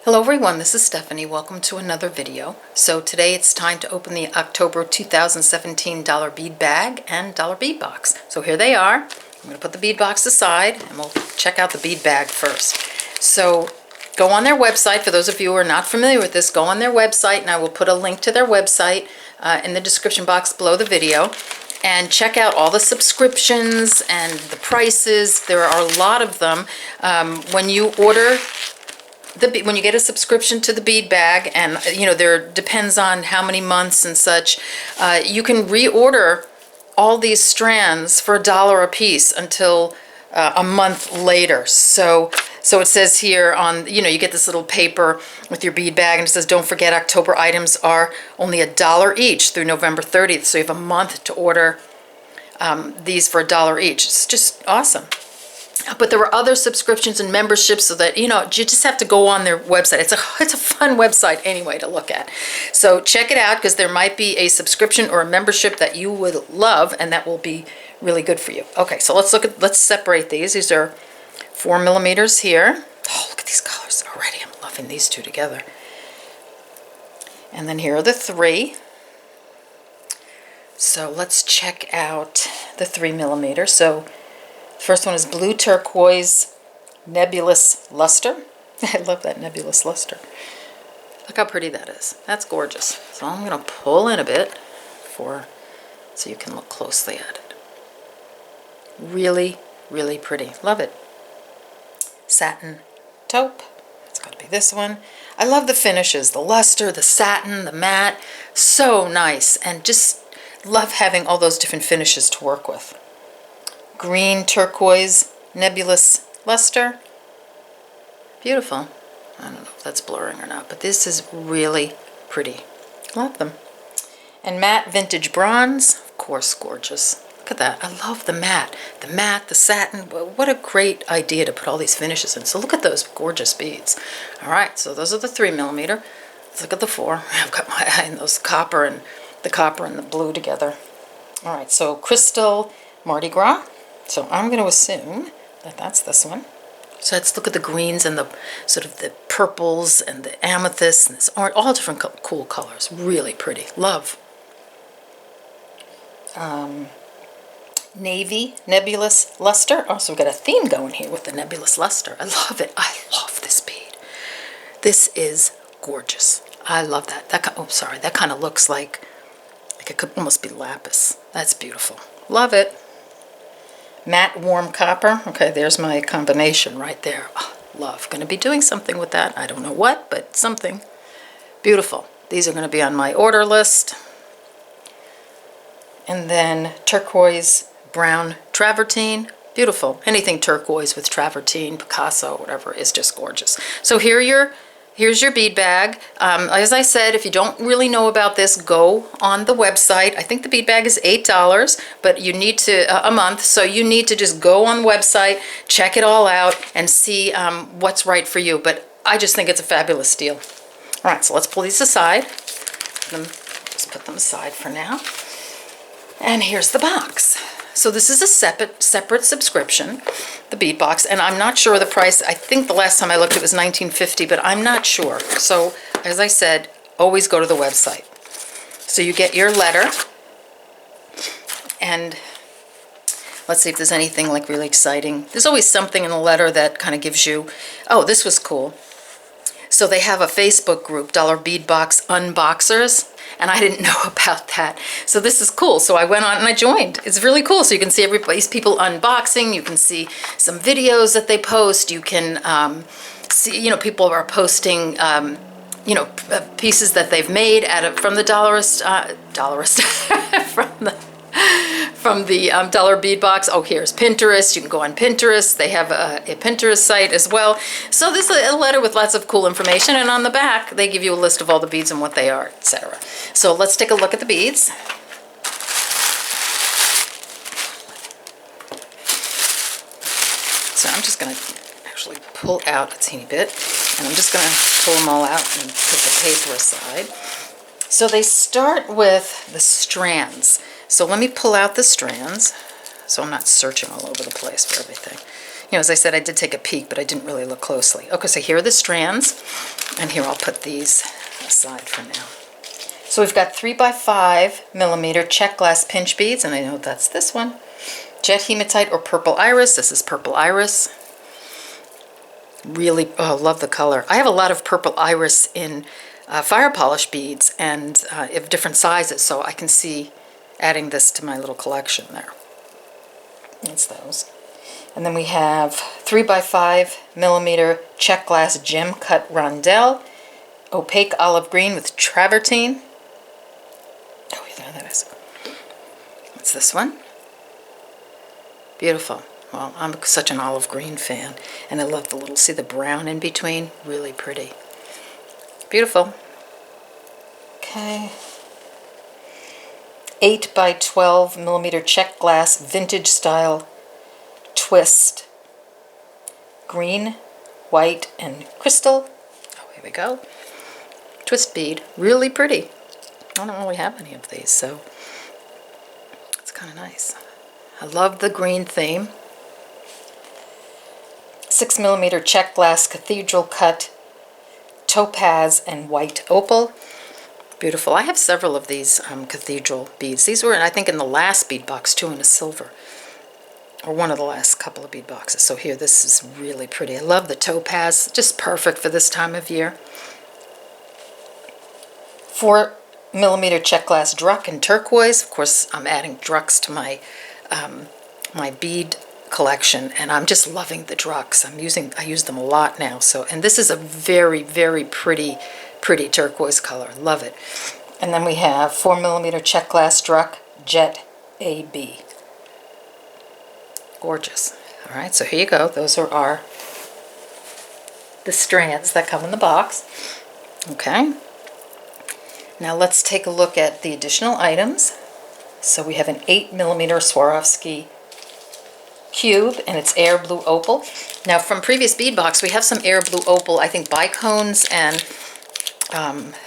Hello everyone, this is Stephanie. Welcome to another video. So today it's time to open the October 2017 dollar bead bag and dollar bead box. So here they are. I'm going to put the bead box aside and we'll check out the bead bag first. So go on their website. For those of you who are not familiar with this, go on their website and I will put a link to their website in the description box below the video. And check out all the subscriptions and the prices. There are a lot of them. When you order when you get a subscription to the bead bag, and there depends on how many months and such, you can reorder all these strands for $1 a piece until a month later. So it says here on, you get this little paper with your bead bag and it says, don't forget October items are only $1 each through November 30th. So you have a month to order these for $1 each. It's just awesome. But there were other subscriptions and memberships, so that you just have to go on their website. It's a fun website anyway to look at. So check it out, because there might be a subscription or a membership that you would love, and that will be really good for you. Okay, so let's separate these. These are 4mm here. Oh, look at these colors already. I'm loving these two together. And then here are the 3. So let's check out the 3mm. So first one is blue turquoise nebulous luster. I love that nebulous luster. Look how pretty that is. That's gorgeous. So I'm going to pull in a bit so you can look closely at it. Really, really pretty. Love it. Satin taupe. It's got to be this one. I love the finishes. The luster, the satin, the matte. So nice. And just love having all those different finishes to work with. Green turquoise nebulous luster. Beautiful. I don't know if that's blurring or not, but this is really pretty. Love them. And matte vintage bronze, of course, gorgeous. Look at that. I love the matte, the satin. What a great idea to put all these finishes in. So look at those gorgeous beads. All right, so those are the 3mm. Let's look at the 4. I've got my eye on those copper and the blue together. All right, so crystal Mardi Gras. So I'm going to assume that that's this one. So let's look at the greens and the sort of the purples and the amethyst and this orange, all different cool colors. Really pretty. Love. Navy nebulous luster. Also, we've got a theme going here with the nebulous luster. I love it. I love this bead. This is gorgeous. I love that. That kind of looks like it could almost be lapis. That's beautiful. Love it. Matte warm copper. Okay, there's my combination right there. Oh, love. Going to be doing something with that. I don't know what, but something. Beautiful. These are going to be on my order list. And then turquoise brown travertine. Beautiful. Anything turquoise with travertine, Picasso, whatever, is just gorgeous. So here's your bead bag. As I said, if you don't really know about this, go on the website. I think the bead bag is $8, but you need to, a month, so you need to just go on the website, check it all out, and see what's right for you. But I just think it's a fabulous deal. All right, so let's pull these aside. Just put them aside for now. And here's the box. So this is a separate subscription, the bead box, and I'm not sure the price. I think the last time I looked it was $19.50, but I'm not sure. So as I said, always go to the website. So you get your letter, and let's see if there's anything like really exciting. There's always something in the letter that kind of gives you, oh, this was cool. So they have a Facebook group, Dollar Bead Box Unboxers, and I didn't know about that. So this is cool. So I went on and I joined. It's really cool. So you can see everybody's people unboxing. You can see some videos that they post. You can see, people are posting, pieces that they've made from the from the dollar bead box. Oh, here's Pinterest. You can go on Pinterest. They have a Pinterest site as well. So this is a letter with lots of cool information, and on the back they give you a list of all the beads and what they are, etc. So let's take a look at the beads. So I'm just going to actually pull out a teeny bit, and I'm just going to pull them all out and put the paper aside. So they start with the strands. So let me pull out the strands so I'm not searching all over the place for everything. You know, as I said, I did take a peek, but I didn't really look closely. Okay, so here are the strands, and here I'll put these aside for now. So we've got 3x5mm Czech glass pinch beads, and I know that's this one. Jet Hematite or Purple Iris. This is Purple Iris. Really, oh, love the color. I have a lot of Purple Iris in fire polish beads and of different sizes, so I can see adding this to my little collection there. It's those. And then we have 3x5mm Czech glass gem cut rondelle, opaque olive green with travertine. Oh, yeah, there that is. What's this one? Beautiful. Well, I'm such an olive green fan, and I love the little, see the brown in between? Really pretty. Beautiful. Okay. 8x12mm Czech glass vintage style twist. Green, white, and crystal. Oh, here we go. Twist bead. Really pretty. I don't really have any of these, so it's kind of nice. I love the green theme. 6mm Czech glass cathedral cut topaz and white opal. Beautiful. I have several of these cathedral beads. These were, I think, in the last bead box too, in a silver, or one of the last couple of bead boxes. So here, this is really pretty. I love the topaz, just perfect for this time of year. 4mm Czech glass druck in turquoise. Of course, I'm adding drucks to my my bead collection, and I'm just loving the drucks. I use them a lot now. So, and this is a very, very pretty turquoise color. Love it. And then we have 4mm Czech glass druck jet AB. Gorgeous. All right, so here you go. Those are the strands that come in the box. Okay. Now let's take a look at the additional items. So we have an 8mm Swarovski cube, and it's air blue opal. Now from previous bead box, we have some air blue opal, I think bicones and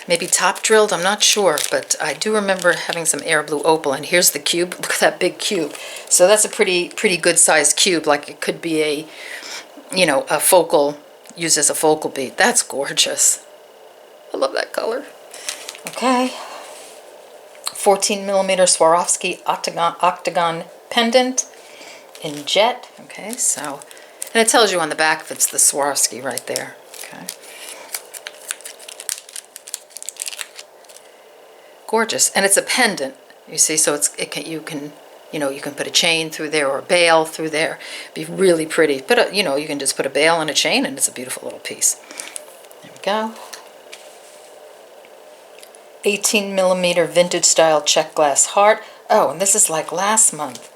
maybe top drilled, I'm not sure, but I do remember having some air blue opal. And here's the cube. Look at that big cube. So that's a pretty good sized cube. Like it could be a, you know, a focal, used as a focal bead. That's gorgeous. I love that color. Okay. 14mm Swarovski octagon pendant in jet. Okay, so, and it tells you on the back if it's the Swarovski right there. Okay. Gorgeous. And it's a pendant, you see, so you can put a chain through there or a bail through there. Be really pretty. You know, you can just put a bail and a chain, and it's a beautiful little piece. There we go. 18mm vintage style Czech glass heart. Oh, and this is like last month.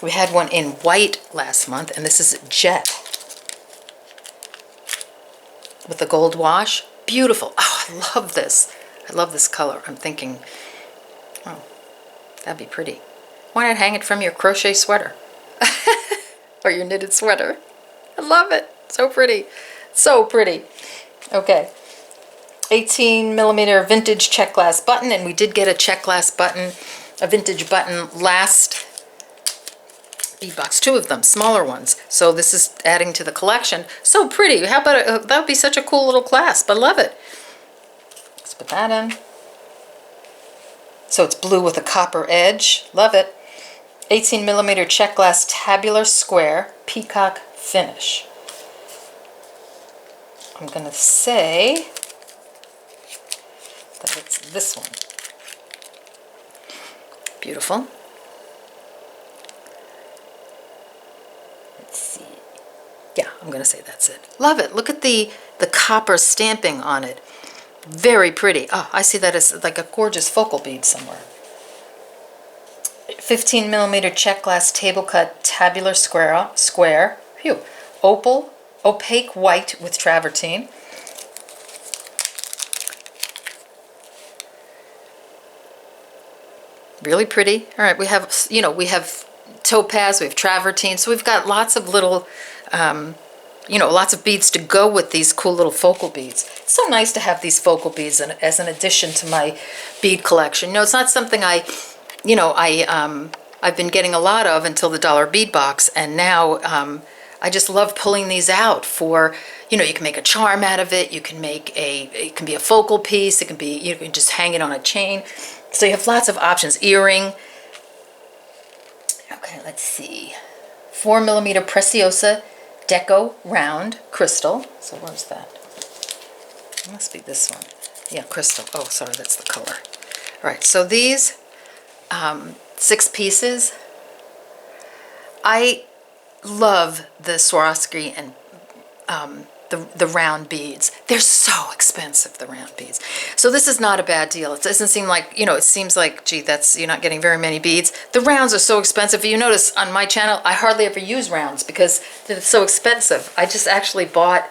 We had one in white last month, and this is jet with the gold wash. Beautiful. Oh, I love this. I love this color. I'm thinking, oh, that'd be pretty. Why not hang it from your crochet sweater or your knitted sweater? I love it. So pretty. So pretty. Okay. 18mm vintage Czech glass button, and we did get a Czech glass button, a vintage button last bead box, 2 of them, smaller ones. So this is adding to the collection. So pretty. How about that would be such a cool little clasp. I love it. Let's put that in. So it's blue with a copper edge. Love it. 18mm Czech glass tabular square peacock finish. I'm going to say that it's this one. Beautiful. Let's see. Yeah, I'm going to say that's it. Love it. Look at the copper stamping on it. Very pretty. Oh, I see that as like a gorgeous focal bead somewhere. 15mm Czech glass table cut tabular square. Phew. Opal, opaque white with travertine. Really pretty. All right, we have topaz, we have travertine, so we've got lots of little, lots of beads to go with these cool little focal beads. It's so nice to have these focal beads as an addition to my bead collection. It's not something I've been getting a lot of until the dollar bead box, and now I just love pulling these out for, you can make a charm out of it. You can make it can be a focal piece. It can be, you can just hang it on a chain. So you have lots of options. Earring. Okay, let's see. 4mm Preciosa Deco round crystal. So where's that? It must be this one. Yeah, crystal. Oh, sorry, that's the color. All right, so these 6 pieces. I love the Swarovski and the round beads. They're so expensive, the round beads. So this is not a bad deal. It doesn't seem like, it seems like, gee, you're not getting very many beads. The rounds are so expensive. You notice on my channel, I hardly ever use rounds because they're so expensive. I just actually bought,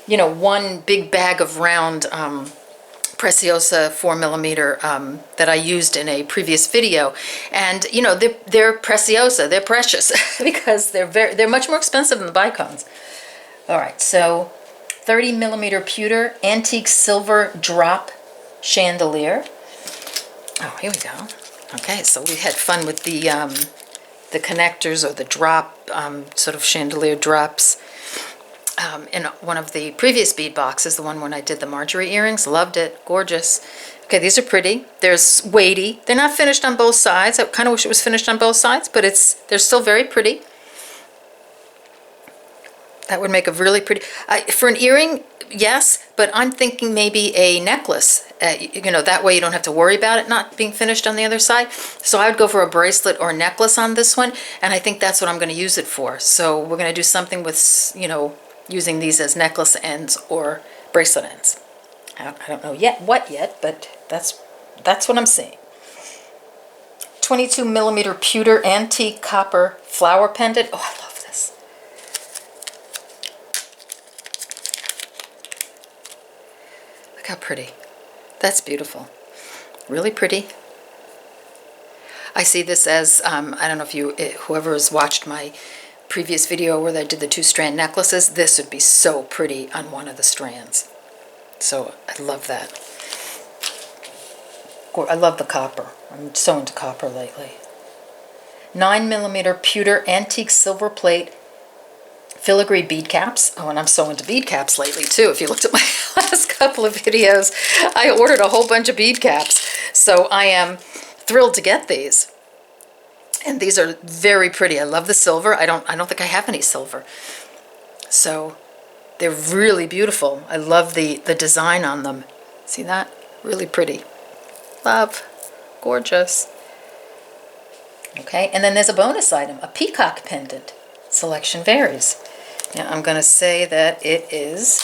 one big bag of round Preciosa 4mm that I used in a previous video, and they're Preciosa, they're precious because they're much more expensive than the bicones. All right, so 30mm pewter antique silver drop chandelier. Oh, here we go. Okay, so we had fun with the connectors or the drop sort of chandelier drops. In one of the previous bead boxes, the one when I did the Marjorie earrings. Loved it. Gorgeous. Okay, these are pretty. They're weighty. They're not finished on both sides. I kind of wish it was finished on both sides, but they're still very pretty. That would make a really pretty... for an earring, yes, but I'm thinking maybe a necklace. That way you don't have to worry about it not being finished on the other side. So I would go for a bracelet or necklace on this one, and I think that's what I'm going to use it for. So we're going to do something with, using these as necklace ends or bracelet ends. I don't know what yet, but that's what I'm seeing. 22mm pewter antique copper flower pendant. Oh, I love this. Look how pretty. That's beautiful. Really pretty. I see this as, I don't know if whoever has watched my previous video where I did the 2-strand necklaces, this would be so pretty on one of the strands. So I love that. I love the copper. I'm so into copper lately. 9mm pewter antique silver plate filigree bead caps. Oh, and I'm so into bead caps lately too. If you looked at my last couple of videos, I ordered a whole bunch of bead caps. So I am thrilled to get these. And these are very pretty. I love the silver. I don't think I have any silver. So they're really beautiful. I love the design on them. See that? Really pretty. Love. Gorgeous. Okay, and then there's a bonus item, a peacock pendant. Selection varies. Now I'm going to say that it is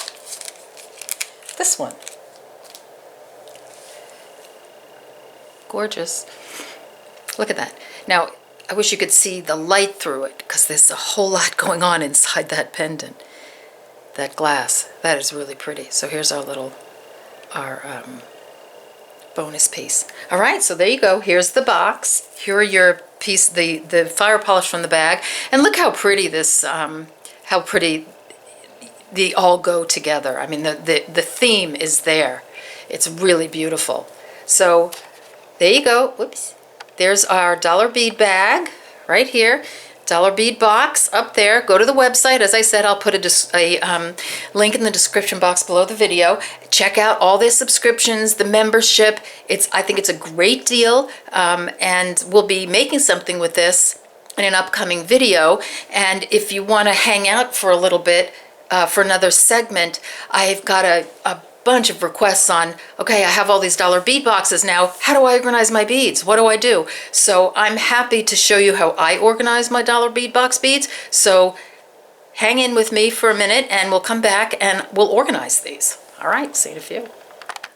this one. Gorgeous. Look at that. Now, I wish you could see the light through it because there's a whole lot going on inside that pendant. That glass. That is really pretty. So here's our bonus piece. All right, so there you go. Here's the box. Here are your piece, the fire polish from the bag. And look how pretty this, how pretty they all go together. I mean, the theme is there. It's really beautiful. So there you go. Whoops. There's our dollar bead bag right here. Dollar bead box up there. Go to the website. As I said, I'll put a link in the description box below the video. Check out all their subscriptions, the membership. I think it's a great deal, and we'll be making something with this in an upcoming video. And if you want to hang out for a little bit for another segment, I've got a bunch of requests on, okay, I have all these dollar bead boxes now. How do I organize my beads? What do I do? So I'm happy to show you how I organize my dollar bead box beads. So hang in with me for a minute and we'll come back and we'll organize these. All right, see you in a few.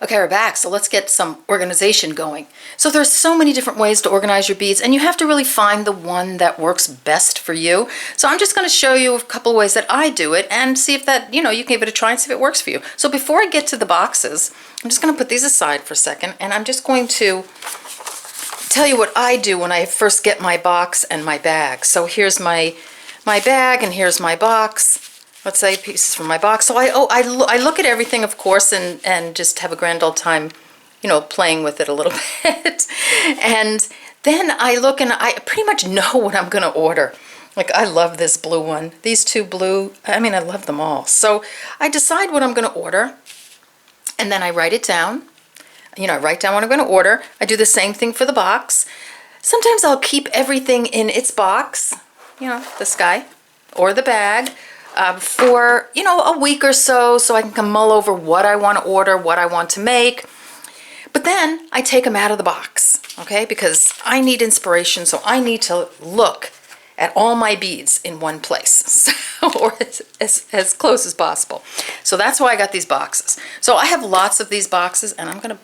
Okay, we're back, so let's get some organization going. So there's so many different ways to organize your beads, and you have to really find the one that works best for you. So I'm just going to show you a couple of ways that I do it and see if that, you can give it a try and see if it works for you. So before I get to the boxes, I'm just going to put these aside for a second, and I'm just going to tell you what I do when I first get my box and my bag. So here's my bag, and here's my box. Let's say pieces from my box. So I look at everything, of course, and just have a grand old time, playing with it a little bit. And then I look and I pretty much know what I'm going to order. Like, I love this blue one. These two blue, I mean, I love them all. So I decide what I'm going to order, and then I write it down. You know, I write down what I'm going to order. I do the same thing for the box. Sometimes I'll keep everything in its box, you know, this guy, or the bag, for, you know, a week or so I can come mull over what I want to order, what I want to make. But then I take them out of the box, okay, because I need inspiration, so I need to look at all my beads in one place, or as close as possible. So that's why I got these boxes. So I have lots of these boxes, and I'm going to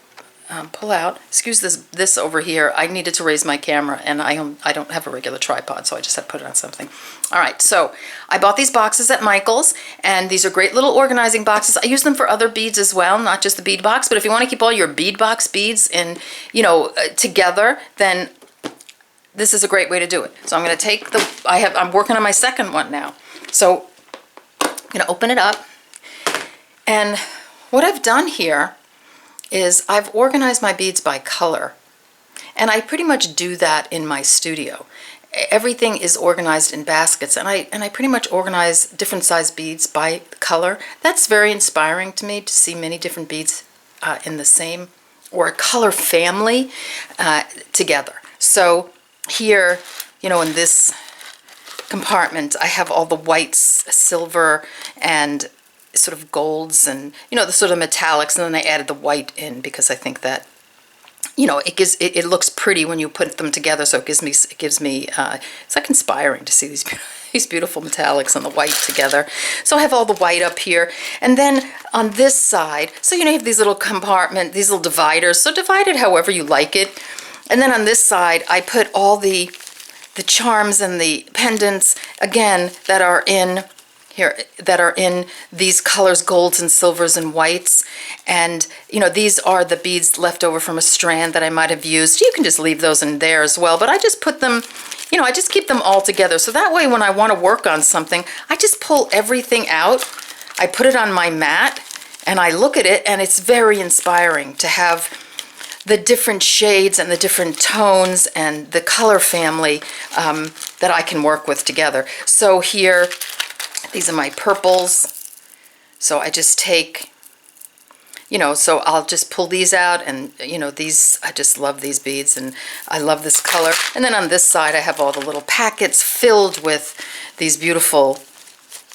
pull out, excuse this over here. I needed to raise my camera, and I don't have a regular tripod, so I just had to put it on something. All right, so I bought these boxes at Michael's, and these are great little organizing boxes. I use them for other beads as well, not just the bead box, but if you want to keep all your bead box beads in, you know, together, then this is a great way to do it. So I'm going to take I'm working on my second one now. So I'm going to open it up, and what I've done here is I've organized my beads by color, and I pretty much do that in my studio. Everything is organized in baskets, and I pretty much organize different size beads by color. That's very inspiring to me, to see many different beads in the same or a color family together. So here, you know, in this compartment, I have all the whites, silver, and sort of golds, and, you know, the sort of metallics, and then I added the white in because I think that, you know, it looks pretty when you put them together. So it gives me it's like inspiring to see these beautiful metallics and the white together. So I have all the white up here, and then on this side, so you know, you have these little compartment, these little dividers. So divide it however you like it, and then on this side I put all the charms and the pendants again that are in here, that are in these colors, golds and silvers and whites. And, you know, these are the beads left over from a strand that I might have used. You can just leave those in there as well, but I just put them, you know, I just keep them all together. So that way when I want to work on something, I just pull everything out, I put it on my mat, and I look at it, and it's very inspiring to have the different shades and the different tones and the color family that I can work with together. So here, these are my purples. So I just take, you know, so I'll just pull these out, and, you know, these, I just love these beads, and I love this color. And then on this side, I have all the little packets filled with these beautiful,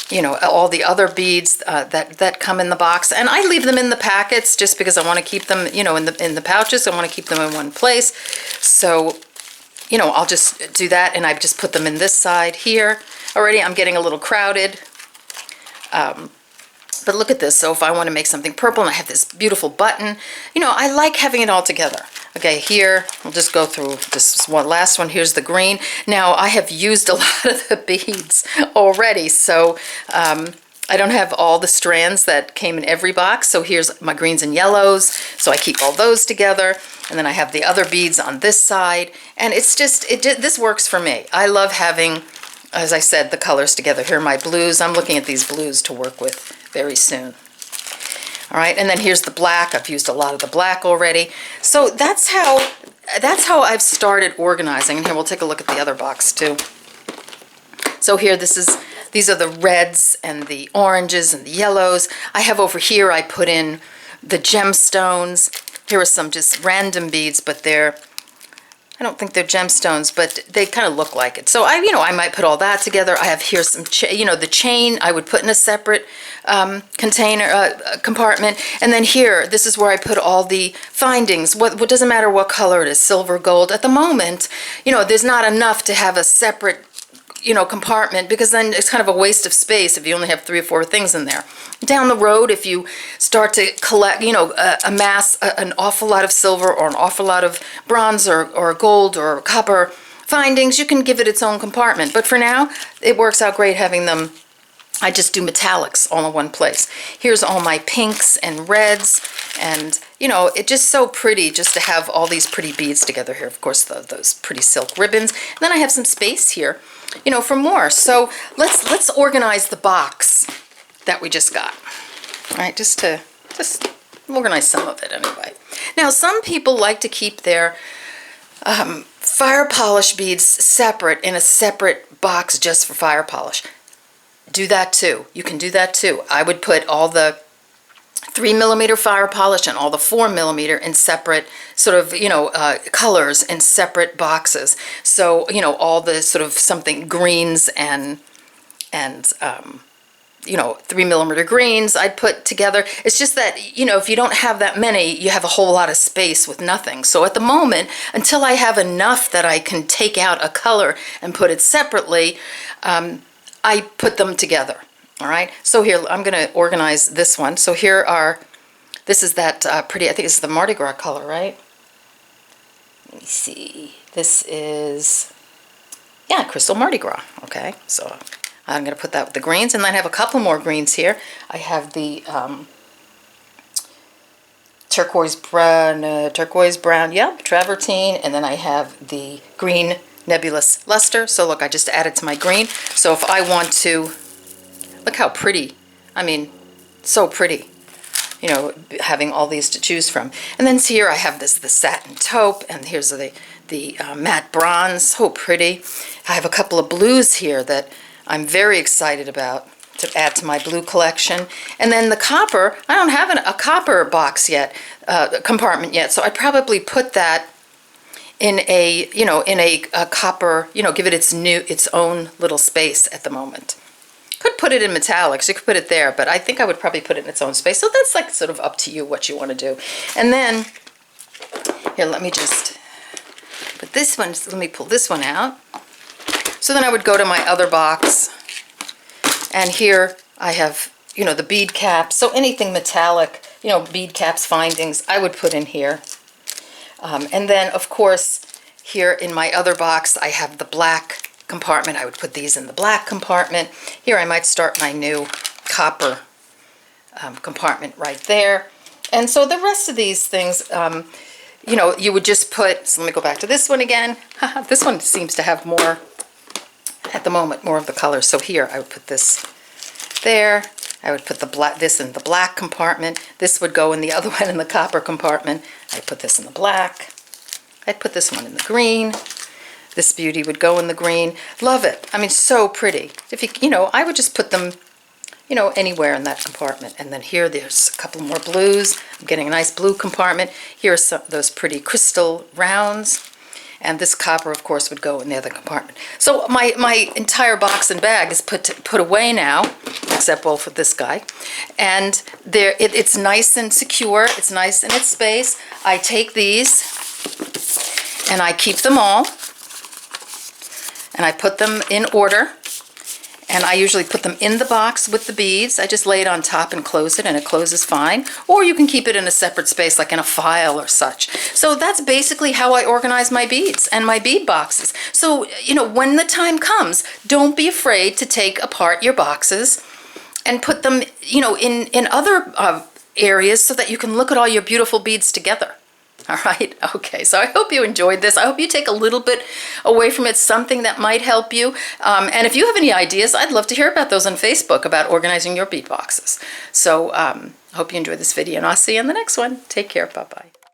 you know, all the other beads that come in the box. And I leave them in the packets just because I want to keep them, you know, in the pouches. I want to keep them in one place. So, you know, I'll just do that, and I've just put them in this side here. Already I'm getting a little crowded, but look at this. So if I want to make something purple, and I have this beautiful button, you know, I like having it all together. Okay, here, we'll just go through this one, last one. Here's the green. Now, I have used a lot of the beads already, so I don't have all the strands that came in every box. So here's my greens and yellows, so I keep all those together. And then I have the other beads on this side, and it's just, this works for me. I love having, as I said, the colors together. Here are my blues. I'm looking at these blues to work with very soon. All right, and then here's the black. I've used a lot of the black already. So that's how I've started organizing. And here, we'll take a look at the other box too. So here, these are the reds and the oranges and the yellows. I have over here, I put in the gemstones. Here are some just random beads, but I don't think they're gemstones, but they kind of look like it. So I might put all that together. I have here some, the chain I would put in a separate compartment. And then here, this is where I put all the findings. What doesn't matter what color it is, silver, gold. At the moment, there's not enough to have a separate compartment, because then it's kind of a waste of space if you only have 3 or 4 things in there. Down the road, if you start to collect, amass an awful lot of silver or an awful lot of bronze or gold or copper findings, you can give it its own compartment. But for now, it works out great having them. I just do metallics all in one place. Here's all my pinks and reds, and it's just so pretty just to have all these pretty beads together here. Of course, those pretty silk ribbons. And then I have some space here, for more. So let's organize the box that we just got. All right, just organize some of it anyway. Now, some people like to keep their fire polish beads separate in a separate box just for fire polish. Do that too. You can do that too. I would put all the 3mm fire polish and all the 4mm in separate sort of, colors in separate boxes. So, all the sort of something greens and 3mm greens I'd put together. It's just that, if you don't have that many, you have a whole lot of space with nothing. So at the moment, until I have enough that I can take out a color and put it separately, I put them together. All right, so here, I'm going to organize this one. So here this is that pretty, I think it's the Mardi Gras color, right? Let me see. This is, yeah, Crystal Mardi Gras. Okay, so I'm going to put that with the greens, and then I have a couple more greens here. I have the turquoise brown, yeah, travertine, and then I have the green nebulous luster. So look, I just added to my green. So if I want to, look how pretty, I mean, so pretty, having all these to choose from. And then here I have the satin taupe, and here's the matte bronze, so pretty. I have a couple of blues here that I'm very excited about to add to my blue collection. And then the copper, I don't have a copper box yet, compartment yet, so I'd probably put that in a copper, give it its own little space at the moment. Could put it in metallics, you could put it there, but I think I would probably put it in its own space. So that's like sort of up to you what you want to do. And then, here, let me just put this one, let me pull this one out. So then I would go to my other box, and here I have, the bead caps. So anything metallic, bead caps, findings, I would put in here. And then, of course, here in my other box, I have the black compartment. I would put these in the black compartment. Here I might start my new copper compartment right there. And so the rest of these things, you would just put, so let me go back to this one again. This one seems to have more, at the moment, more of the colors. So here I would put this there. I would put this in the black compartment. This would go in the other one in the copper compartment. I'd put this in the black. I'd put this one in the green. This beauty would go in the green. Love it. I mean, so pretty. If I would just put them, anywhere in that compartment. And then here, there's a couple more blues. I'm getting a nice blue compartment. Here are some of those pretty crystal rounds. And this copper, of course, would go in the other compartment. So my entire box and bag is put away now, except, well, for this guy. And it's nice and secure. It's nice in its space. I take these, and I keep them all. And I put them in order, and I usually put them in the box with the beads. I just lay it on top and close it, and it closes fine. Or you can keep it in a separate space, like in a file or such. So that's basically how I organize my beads and my bead boxes. So, when the time comes, don't be afraid to take apart your boxes and put them, in other areas so that you can look at all your beautiful beads together. All right, okay, so I hope you enjoyed this. I hope you take a little bit away from it, something that might help you. And if you have any ideas, I'd love to hear about those on Facebook about organizing your bead boxes. So I hope you enjoyed this video, and I'll see you in the next one. Take care, bye-bye.